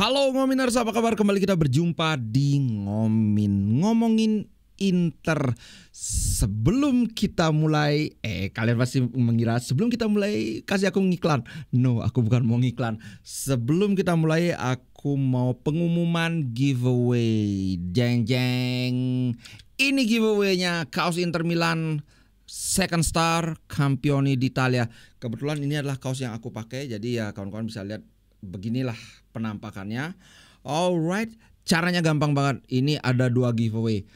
Halo Ngominers, apa kabar? Kembali kita berjumpa di Ngomongin Inter. Sebelum kita mulai, kalian pasti mengira sebelum kita mulai kasih aku ngiklan. No, aku bukan mau ngiklan. Sebelum kita mulai, aku mau pengumuman giveaway. Jeng jeng. Ini giveaway-nya kaos Inter Milan Second Star Campioni d'Italia. Kebetulan ini adalah kaos yang aku pakai, jadi ya kawan-kawan bisa lihat beginilah penampakannya. Alright, caranya gampang banget. Ini ada 2 giveaway.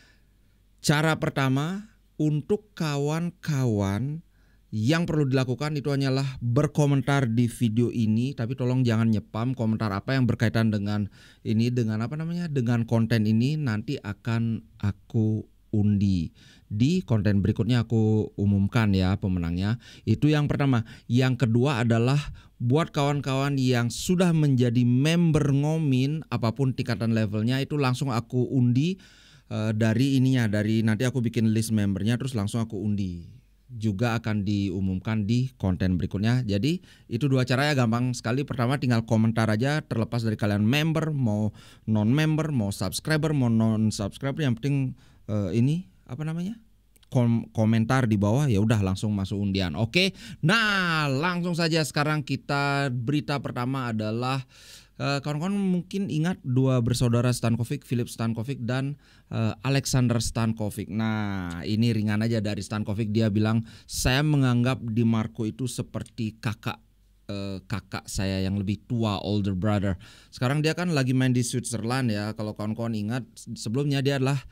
Cara pertama, untuk kawan-kawan yang perlu dilakukan itu hanyalah berkomentar di video ini, tapi tolong jangan nyepam. Komentar apa yang berkaitan dengan ini, dengan apa namanya, dengan konten ini nanti akan aku undi. Di konten berikutnya aku umumkan ya pemenangnya. Itu yang pertama. Yang kedua adalah buat kawan-kawan yang sudah menjadi member Ngomin, apapun tingkatan levelnya, itu langsung aku undi dari ininya, dari nanti aku bikin list membernya terus langsung aku undi. Juga akan diumumkan di konten berikutnya. Jadi itu 2 caranya gampang sekali. Pertama tinggal komentar aja, terlepas dari kalian member, mau non member, mau subscriber, mau non subscriber, yang penting ini apa namanya, komentar di bawah, ya udah langsung masuk undian. Oke, nah langsung saja sekarang kita berita pertama adalah kawan-kawan mungkin ingat 2 bersaudara Stankovic, Filip Stankovic dan Alexander Stankovic. Nah ini ringan aja dari Stankovic, dia bilang saya menganggap Di Marco itu seperti kakak saya yang lebih tua, older brother. Sekarang dia kan lagi main di Switzerland ya. Kalau kawan-kawan ingat, sebelumnya dia adalah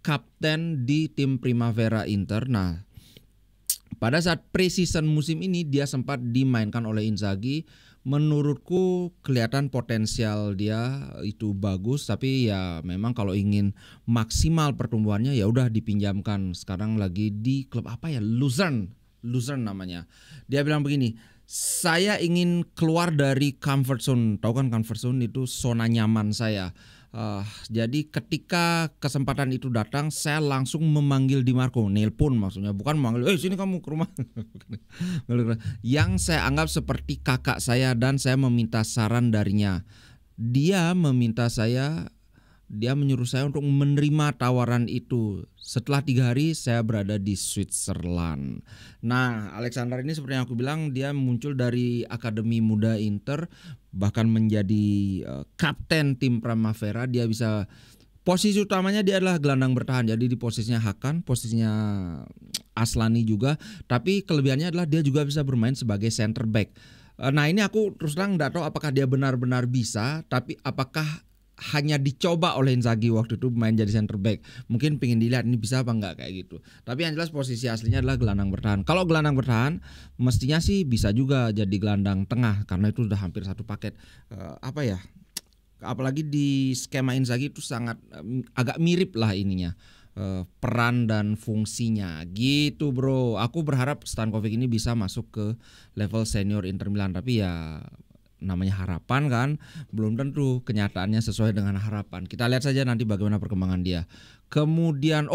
kapten di tim Primavera Inter. Nah, pada saat pre-season musim ini dia sempat dimainkan oleh Inzaghi. Menurutku kelihatan potensial dia itu bagus, tapi ya memang kalau ingin maksimal pertumbuhannya ya udah dipinjamkan. Sekarang lagi di klub apa ya? Luzern namanya. Dia bilang begini, saya ingin keluar dari comfort zone. Tahu kan comfort zone itu zona nyaman saya. Jadi ketika kesempatan itu datang, saya langsung memanggil Di Marco, nelpon maksudnya, bukan memanggil, sini kamu ke rumah. Yang saya anggap seperti kakak saya dan saya meminta saran darinya. Dia menyuruh saya untuk menerima tawaran itu. Setelah 3 hari saya berada di Switzerland. Nah, Alexander ini seperti yang aku bilang, dia muncul dari Akademi Muda Inter, bahkan menjadi kapten tim Primavera. Dia bisa, posisi utamanya dia adalah gelandang bertahan. Jadi di posisinya Hakan, posisinya Aslani juga. Tapi kelebihannya adalah dia juga bisa bermain sebagai center back. Nah ini aku terus terang nggak tahu apakah dia benar-benar bisa, tapi apakah hanya dicoba oleh Inzaghi waktu itu main jadi center back. Mungkin pengen dilihat ini bisa apa enggak kayak gitu. Tapi yang jelas posisi aslinya adalah gelandang bertahan. Kalau gelandang bertahan mestinya sih bisa juga jadi gelandang tengah, karena itu udah hampir satu paket. Apa ya? Apalagi di skema Inzaghi itu sangat agak mirip lah ininya. Peran dan fungsinya gitu bro. Aku berharap Stankovic ini bisa masuk ke level senior Inter Milan, tapi ya namanya harapan kan, belum tentu kenyataannya sesuai dengan harapan. Kita lihat saja nanti bagaimana perkembangan dia. Kemudian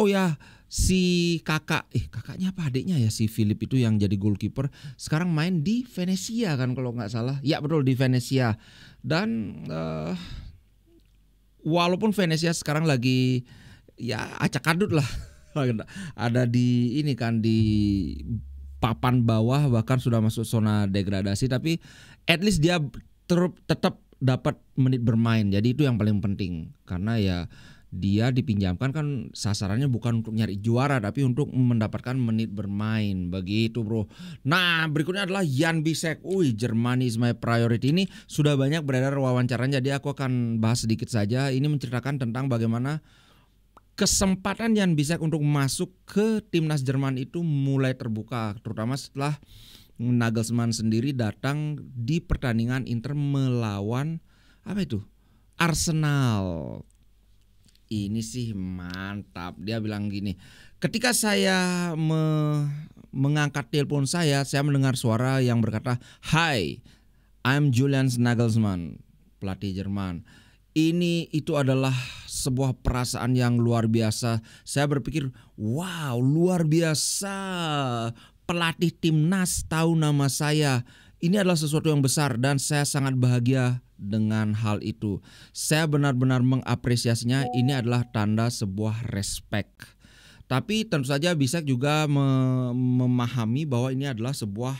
si kakaknya apa adiknya ya, si Filip itu yang jadi goalkeeper, sekarang main di Venezia kan kalau nggak salah. Ya betul, di Venezia. Dan walaupun Venezia sekarang lagi ya acak-adut lah. Ada di ini kan, di papan bawah, bahkan sudah masuk zona degradasi, tapi at least dia tetap dapat menit bermain. Jadi itu yang paling penting, karena ya dia dipinjamkan kan sasarannya bukan untuk nyari juara, tapi untuk mendapatkan menit bermain. Begitu bro. Nah berikutnya adalah Jan Bisek. Germany is my priority. Ini sudah banyak beredar wawancaranya, jadi aku akan bahas sedikit saja. Ini menceritakan tentang bagaimana kesempatan Jan Bisek untuk masuk ke timnas Jerman itu mulai terbuka, terutama setelah Nagelsmann sendiri datang di pertandingan Inter melawan Arsenal. Ini sih mantap. Dia bilang gini, ketika saya mengangkat telepon saya mendengar suara yang berkata, "Hi, I'm Julian Nagelsmann, pelatih Jerman." Itu adalah sebuah perasaan yang luar biasa. Saya berpikir, wow, luar biasa. Pelatih timnas tahu nama saya. Ini adalah sesuatu yang besar dan saya sangat bahagia dengan hal itu. Saya benar-benar mengapresiasinya. Ini adalah tanda sebuah respect. Tapi tentu saja Bisek juga memahami bahwa ini adalah sebuah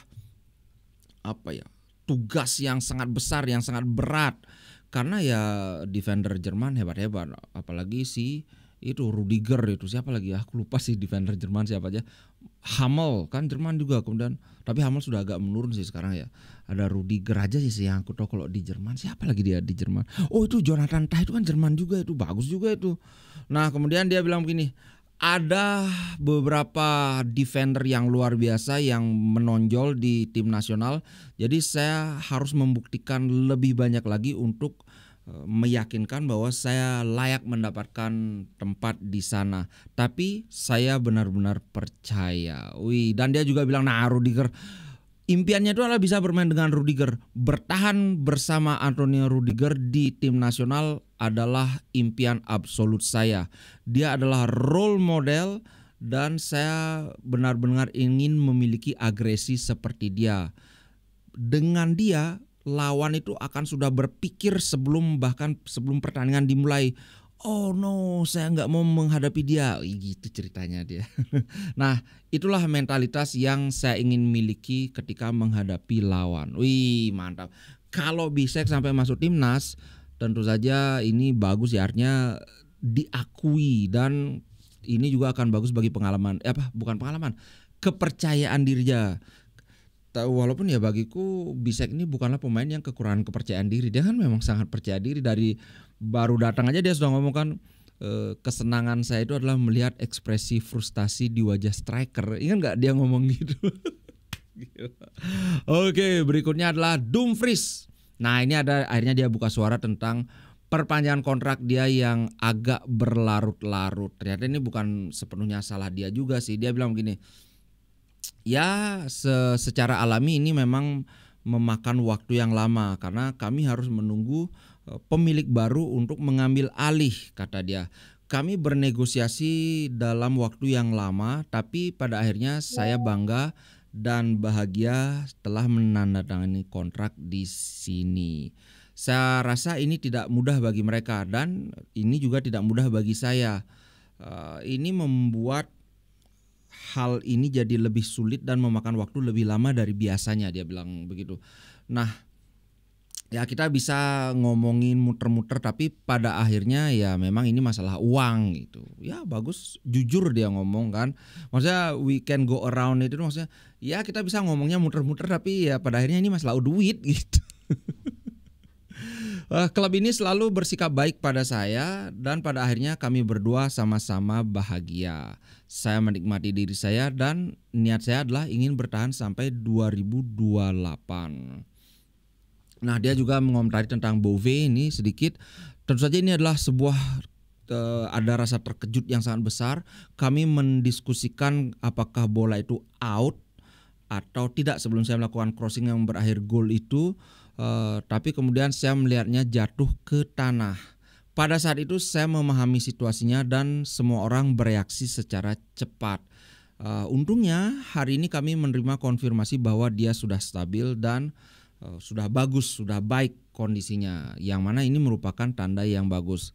tugas yang sangat besar, yang sangat berat. Karena ya defender Jerman hebat-hebat, apalagi si itu Rudiger, itu siapa lagi ya, aku lupa sih defender Jerman siapa aja. Hummel kan Jerman juga, kemudian tapi Hummel sudah agak menurun sih sekarang ya. Ada Rudiger aja sih yang aku tahu kalau di Jerman. Siapa lagi dia di Jerman? Oh itu Jonathan Tah, itu kan Jerman juga, itu bagus juga itu. Nah kemudian dia bilang begini, ada beberapa defender yang luar biasa yang menonjol di tim nasional. Jadi saya harus membuktikan lebih banyak lagi untuk meyakinkan bahwa saya layak mendapatkan tempat di sana. Tapi saya benar-benar percaya. Dan dia juga bilang, nah Rudiger, impiannya itu adalah bisa bermain dengan Rudiger. Bertahan bersama Antonio Rudiger di tim nasional adalah impian absolut saya. Dia adalah role model dan saya benar-benar ingin memiliki agresi seperti dia. Dengan dia, lawan itu akan sudah berpikir bahkan sebelum pertandingan dimulai. Oh no, saya nggak mau menghadapi dia. Gitu ceritanya dia. Nah, itulah mentalitas yang saya ingin miliki ketika menghadapi lawan. Wih, mantap. Kalau Bisek sampai masuk timnas, tentu saja ini bagus ya, artinya diakui, dan ini juga akan bagus bagi kepercayaan dirinya. Walaupun ya bagiku Bisek ini bukanlah pemain yang kekurangan kepercayaan diri. Dia kan memang sangat percaya diri. Dari baru datang aja dia sudah ngomong kan, kesenangan saya itu adalah melihat ekspresi frustasi di wajah striker. Ingat gak dia ngomong gitu? Oke, berikutnya adalah Dumfries. Nah ini akhirnya dia buka suara tentang perpanjangan kontrak dia yang agak berlarut-larut. Ternyata ini bukan sepenuhnya salah dia juga sih. Dia bilang begini, ya secara alami ini memang memakan waktu yang lama karena kami harus menunggu pemilik baru untuk mengambil alih, kata dia. Kami bernegosiasi dalam waktu yang lama, tapi pada akhirnya saya bangga dan bahagia setelah menandatangani kontrak di sini. Saya rasa ini tidak mudah bagi mereka dan ini juga tidak mudah bagi saya. Ini membuat hal ini jadi lebih sulit dan memakan waktu lebih lama dari biasanya, dia bilang begitu. Nah, ya kita bisa ngomongin muter-muter tapi pada akhirnya ya memang ini masalah uang gitu. Ya bagus, jujur dia ngomong kan. Maksudnya we can go around itu, maksudnya ya kita bisa ngomongnya muter-muter tapi ya pada akhirnya ini masalah duit gitu. Klub ini selalu bersikap baik pada saya dan pada akhirnya kami berdua sama-sama bahagia. Saya menikmati diri saya dan niat saya adalah ingin bertahan sampai 2028. Nah dia juga mengomentari tentang Bove ini sedikit. Tentu saja ini adalah sebuah ada rasa terkejut yang sangat besar. Kami mendiskusikan apakah bola itu out atau tidak sebelum saya melakukan crossing yang berakhir gol itu. Tapi kemudian saya melihatnya jatuh ke tanah. Pada saat itu saya memahami situasinya dan semua orang bereaksi secara cepat. Untungnya hari ini kami menerima konfirmasi bahwa dia sudah stabil dan sudah bagus, sudah baik kondisinya. Yang mana ini merupakan tanda yang bagus.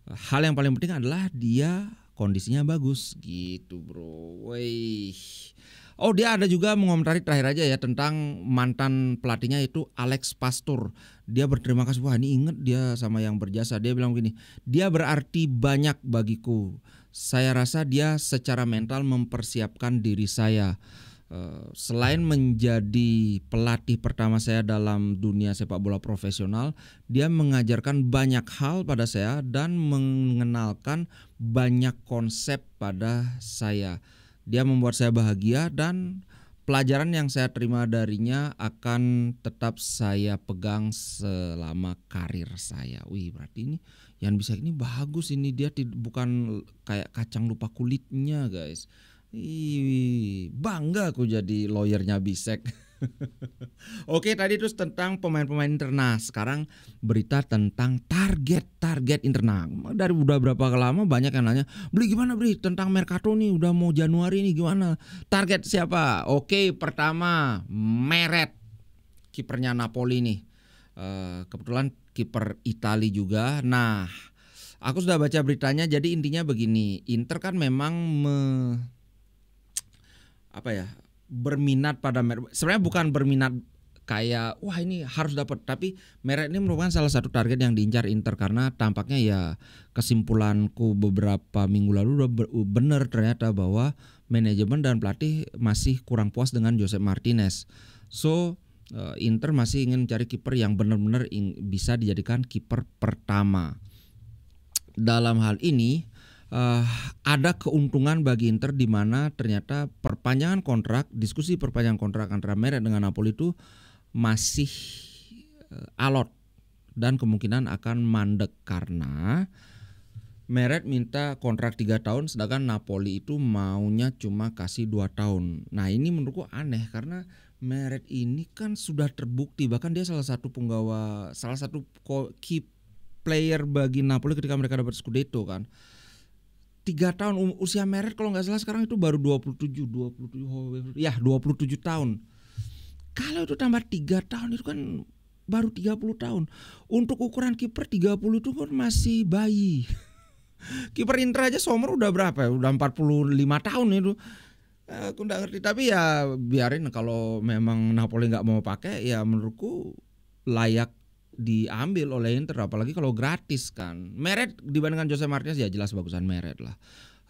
Hal yang paling penting adalah dia kondisinya bagus gitu bro. Wih. Oh dia ada juga mengomentari terakhir aja ya tentang mantan pelatihnya itu Alex Pastur. Dia berterima kasih, wah ini inget dia sama yang berjasa. Dia bilang begini, dia berarti banyak bagiku. Saya rasa dia secara mental mempersiapkan diri saya. Selain menjadi pelatih pertama saya dalam dunia sepak bola profesional, dia mengajarkan banyak hal pada saya dan mengenalkan banyak konsep pada saya. Dia membuat saya bahagia dan pelajaran yang saya terima darinya akan tetap saya pegang selama karir saya. Wih, berarti ini yang bisa ini bagus ini, dia bukan kayak kacang lupa kulitnya, guys. Bangga aku jadi lawyernya Bisek. Oke, tadi terus tentang pemain-pemain internal. Sekarang berita tentang target internal. Dari udah berapa lama banyak yang nanya, beli gimana beli tentang Mercato nih, udah mau Januari nih gimana? Target siapa? Oke, pertama Meret, kipernya Napoli nih. Kebetulan kiper Italia juga. Nah, aku sudah baca beritanya. Jadi intinya begini, Inter kan memang berminat pada Meret. Sebenarnya bukan berminat kayak wah ini harus dapat, tapi Meret ini merupakan salah satu target yang diincar Inter karena tampaknya ya kesimpulanku beberapa minggu lalu udah benar ternyata bahwa manajemen dan pelatih masih kurang puas dengan Josep Martinez. So Inter masih ingin mencari kiper yang benar-benar bisa dijadikan kiper pertama. Dalam hal ini ada keuntungan bagi Inter di mana ternyata diskusi perpanjangan kontrak antara Meret dengan Napoli itu masih alot dan kemungkinan akan mandek karena Meret minta kontrak 3 tahun sedangkan Napoli itu maunya cuma kasih 2 tahun. Nah, ini menurutku aneh karena Meret ini kan sudah terbukti, bahkan dia salah satu key player bagi Napoli ketika mereka dapat Scudetto kan. 3 tahun usia Meret kalau nggak salah sekarang itu baru 27 tahun. Kalau itu tambah 3 tahun itu kan baru 30 tahun. Untuk ukuran kiper 30 itu kan masih bayi. Kiper Inter aja Sommer udah berapa ya? Udah 45 tahun itu. Aku nggak ngerti, tapi ya biarin, kalau memang Napoli nggak mau pakai ya menurutku layak diambil oleh Inter, apalagi kalau gratis kan. Meret dibandingkan Jose Martinez ya jelas bagusan Meret lah.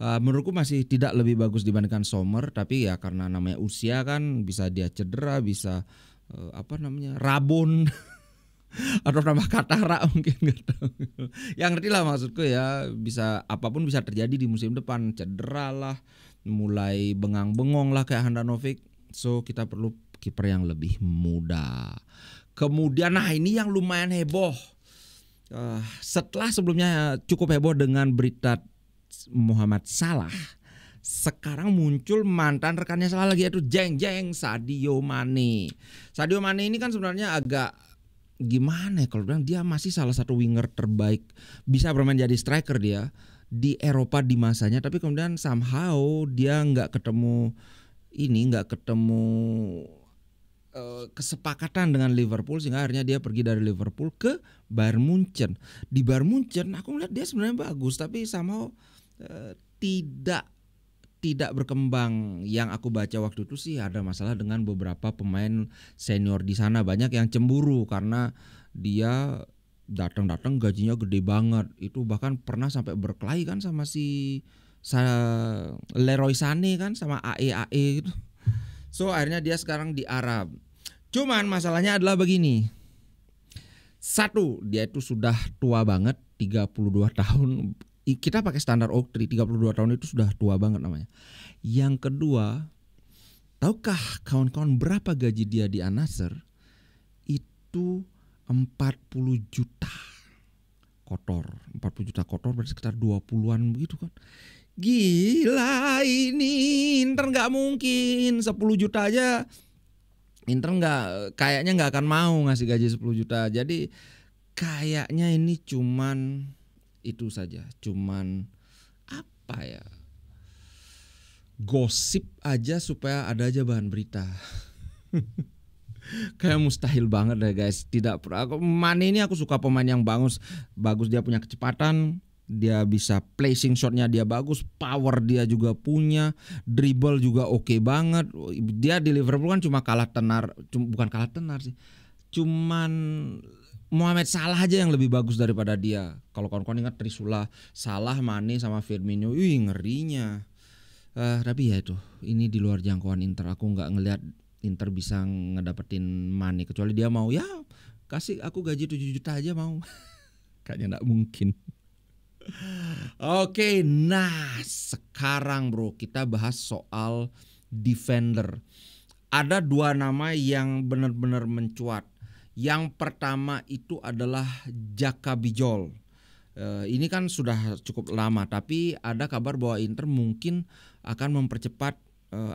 Menurutku masih tidak lebih bagus dibandingkan Sommer, tapi ya karena namanya usia kan, bisa dia cedera, bisa rabun atau nambah katarak mungkin gitu. Yang ngerti lah maksudku ya, bisa apapun bisa terjadi di musim depan, cedera lah, mulai bengang-bengong lah kayak Handanovic. So kita perlu kiper yang lebih muda. Kemudian nah ini yang lumayan heboh. Setelah sebelumnya cukup heboh dengan berita Muhammad Salah, sekarang muncul mantan rekannya Salah lagi, yaitu Sadio Mane. Sadio Mane ini kan sebenarnya agak gimana ya kalau bilang, dia masih salah satu winger terbaik, bisa bermain jadi striker dia di Eropa di masanya, tapi kemudian somehow dia nggak ketemu kesepakatan dengan Liverpool sehingga akhirnya dia pergi dari Liverpool ke Bayern Munchen. Di Bayern Munchen aku melihat dia sebenarnya bagus, tapi somehow tidak berkembang. Yang aku baca waktu itu sih ada masalah dengan beberapa pemain senior di sana, banyak yang cemburu karena dia datang gajinya gede banget. Itu bahkan pernah sampai berkelahi kan sama Leroy Sané kan, sama AE gitu. So akhirnya dia sekarang di Arab. Cuman masalahnya adalah begini. Satu, dia itu sudah tua banget, 32 tahun. Kita pakai standar Oak Tree, 32 tahun itu sudah tua banget namanya. Yang kedua, tahukah kawan-kawan berapa gaji dia di Al-Nassr? Itu 40 juta kotor. 40 juta kotor berarti sekitar 20-an begitu kan. Gila, ini Inter nggak mungkin 10 juta aja. Inter kayaknya nggak akan mau ngasih gaji 10 juta. Jadi kayaknya ini cuman itu saja, cuman gosip aja supaya ada aja bahan berita. Kayak mustahil banget deh guys. Mane ini aku suka pemain yang bagus, dia punya kecepatan, dia bisa placing shotnya dia bagus, power dia juga punya, dribble juga oke banget. Dia di Liverpool kan bukan kalah tenar sih, cuman Mohamed Salah aja yang lebih bagus daripada dia. Kalau kawan-kawan ingat Trisula, Salah, Mane sama Firmino, ngerinya. Tapi ya itu, ini di luar jangkauan Inter. Aku nggak ngelihat Inter bisa ngedapetin Mane, kecuali dia mau ya kasih aku gaji 7 juta aja mau. Kayaknya nggak mungkin. Oke, nah sekarang bro kita bahas soal defender. Ada 2 nama yang benar-benar mencuat. Yang pertama itu adalah Jaka Bijol. Ini kan sudah cukup lama, tapi ada kabar bahwa Inter mungkin akan mempercepat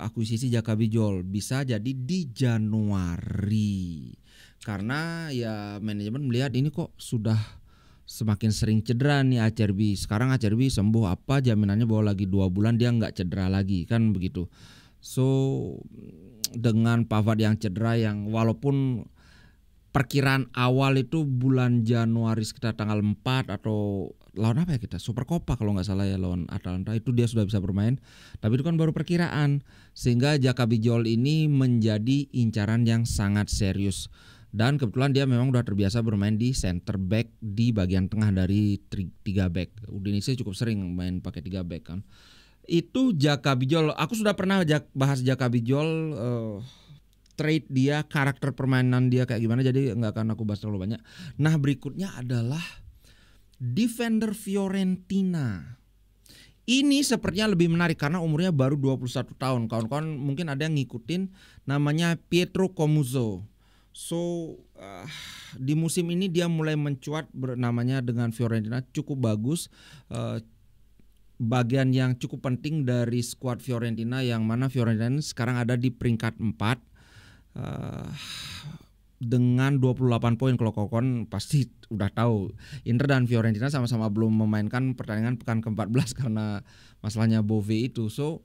akuisisi Jaka Bijol. Bisa jadi di Januari. Karena ya manajemen melihat ini kok sudah semakin sering cedera nih Acerbi. Sekarang Acerbi sembuh, apa jaminannya bahwa lagi 2 bulan dia nggak cedera lagi, kan begitu. So dengan Pavard yang cedera, yang walaupun perkiraan awal itu bulan Januari sekitar tanggal 4 atau lawan apa ya kita? Supercopa kalau nggak salah ya, lawan Atalanta itu dia sudah bisa bermain. Tapi itu kan baru perkiraan. Sehingga Jaka Bijol ini menjadi incaran yang sangat serius. Dan kebetulan dia memang udah terbiasa bermain di center back di bagian tengah dari 3 back. Udinese cukup sering main pakai 3 back kan. Itu Jaka Bijol. Aku sudah pernah bahas Jaka Bijol, trait dia, karakter permainan dia kayak gimana, jadi nggak akan aku bahas terlalu banyak. Nah, berikutnya adalah defender Fiorentina. Ini sepertinya lebih menarik karena umurnya baru 21 tahun. Kawan-kawan mungkin ada yang ngikutin, namanya Pietro Comuzzo. So di musim ini dia mulai mencuat namanya dengan Fiorentina, cukup bagus. Bagian yang cukup penting dari skuad Fiorentina, yang mana Fiorentina sekarang ada di peringkat 4 dengan 28 poin. Kalau kawan pasti udah tahu Inter dan Fiorentina sama-sama belum memainkan pertandingan pekan ke-14 karena masalahnya Bove itu. So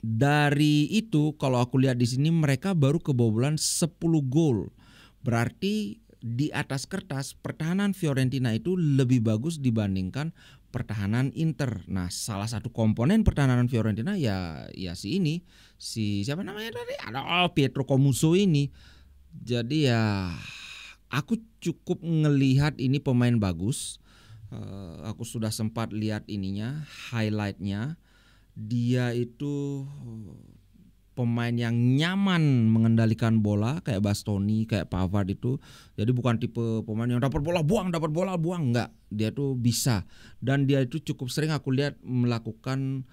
dari itu kalau aku lihat di sini mereka baru kebobolan 10 gol. Berarti di atas kertas pertahanan Fiorentina itu lebih bagus dibandingkan pertahanan Inter. Nah, salah satu komponen pertahanan Fiorentina ya si siapa namanya tadi? Pietro Comuzzo ini. Jadi ya aku cukup ngelihat ini pemain bagus. Aku sudah sempat lihat ininya, highlightnya. Dia itu pemain yang nyaman mengendalikan bola kayak Bastoni, kayak Pavard itu. Jadi bukan tipe pemain yang dapat bola buang, enggak. Dia tuh bisa. Dan dia itu cukup sering aku lihat melakukan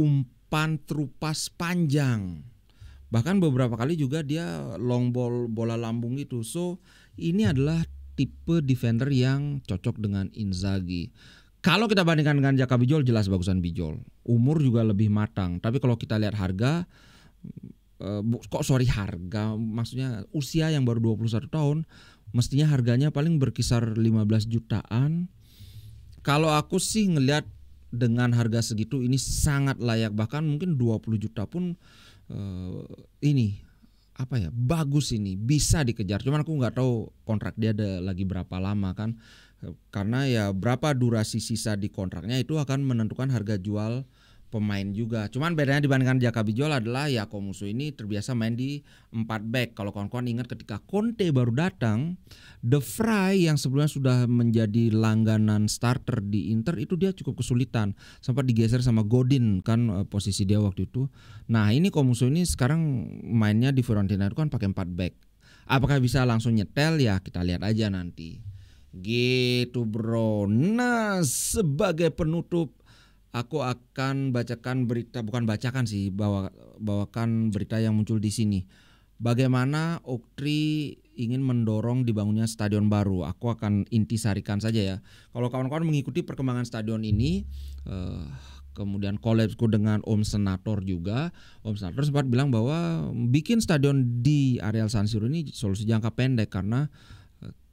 umpan terupas panjang. Bahkan beberapa kali juga dia long ball, bola lambung itu. So, ini adalah tipe defender yang cocok dengan Inzaghi. Kalau kita bandingkan dengan Jaka Bijol, jelas bagusan Bijol. Umur juga lebih matang. Tapi kalau kita lihat harga, maksudnya usia yang baru 21 tahun, mestinya harganya paling berkisar 15 jutaan. Kalau aku sih ngelihat dengan harga segitu ini sangat layak, bahkan mungkin 20 juta pun bagus, ini bisa dikejar. Cuman aku nggak tahu kontrak dia ada lagi berapa lama kan, karena ya berapa durasi sisa di kontraknya itu akan menentukan harga jual pemain juga. Cuman bedanya dibandingkan Jaka Bijol adalah ya Comuzzo ini terbiasa main di 4 back. Kalau kawan-kawan ingat ketika Conte baru datang, De Vrij yang sebelumnya sudah menjadi langganan starter di Inter itu dia cukup kesulitan, sempat digeser sama Godin kan posisi dia waktu itu. Nah, ini Comuzzo ini sekarang mainnya di Fiorentina itu kan pakai 4 back. Apakah bisa langsung nyetel, ya kita lihat aja nanti. Gitu bro. Nah, sebagai penutup aku akan bacakan berita, bawakan berita yang muncul di sini. Bagaimana Oktri ingin mendorong dibangunnya stadion baru. Aku akan intisarikan saja ya. Kalau kawan-kawan mengikuti perkembangan stadion ini, kemudian kolabsku dengan Om Senator juga. Om Senator sempat bilang bahwa bikin stadion di areal San Siro ini solusi jangka pendek karena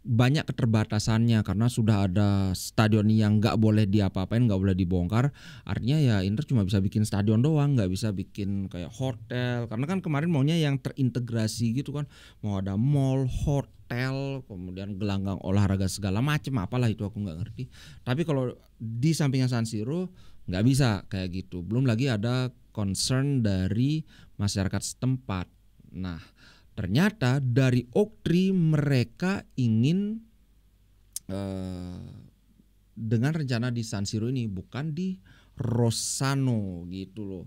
banyak keterbatasannya, karena sudah ada stadion yang nggak boleh diapa-apain, nggak boleh dibongkar. Artinya ya Inter cuma bisa bikin stadion doang, nggak bisa bikin kayak hotel. Karena kan kemarin maunya yang terintegrasi gitu kan, mau ada mall, hotel, kemudian gelanggang olahraga segala macam, apalah itu aku nggak ngerti. Tapi kalau di sampingnya San Siro nggak bisa kayak gitu. Belum lagi ada concern dari masyarakat setempat. Nah, ternyata dari Oktri mereka ingin dengan rencana di San Siro ini, bukan di Rossano gitu loh.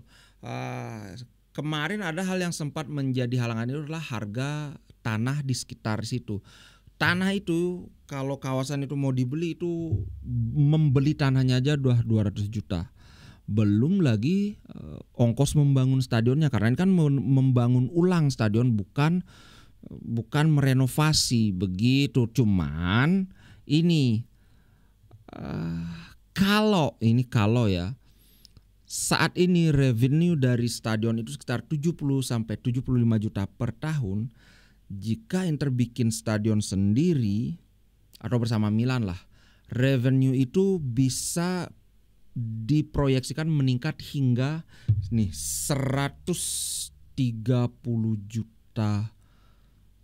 Kemarin ada hal yang sempat menjadi halangan, itu adalah harga tanah di sekitar situ. Tanah itu kalau kawasan itu mau dibeli, itu membeli tanahnya aja udah 200 juta. Belum lagi ongkos membangun stadionnya, karena ini kan membangun ulang stadion, bukan merenovasi begitu. Cuman ini kalau ya saat ini revenue dari stadion itu sekitar 70 sampai 75 juta per tahun. Jika Inter bikin stadion sendiri atau bersama Milan lah, revenue itu bisa diproyeksikan meningkat hingga 130 juta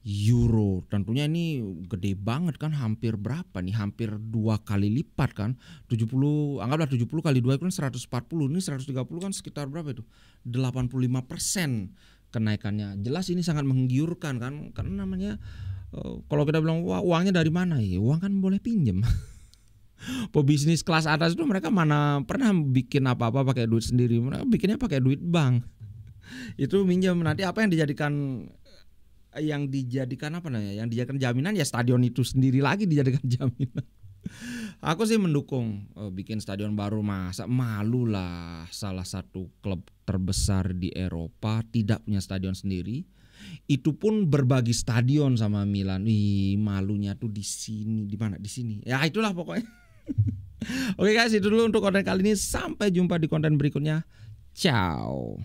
euro. Tentunya ini gede banget kan, hampir berapa nih? Hampir 2 kali lipat kan. 70, anggaplah 70 kali 2 itu kan 140. Ini 130 kan sekitar berapa itu? 85% kenaikannya. Jelas ini sangat menggiurkan kan, karena namanya kalau kita bilang wah, uangnya dari mana ya? Uang kan boleh pinjem. Pebisnis kelas atas itu mereka mana pernah bikin apa-apa pakai duit sendiri. Mereka bikinnya pakai duit bank. Itu minjem, nanti apa yang dijadikan apa namanya? Yang dijadikan jaminan ya stadion itu sendiri lagi dijadikan jaminan. Aku sih mendukung bikin stadion baru, masa malu lah salah satu klub terbesar di Eropa tidak punya stadion sendiri. Itu pun berbagi stadion sama Milan. Ih, malunya tuh di sini, di mana? Di sini. Ya itulah pokoknya. Oke guys, itu dulu untuk konten kali ini. Sampai jumpa di konten berikutnya. Ciao.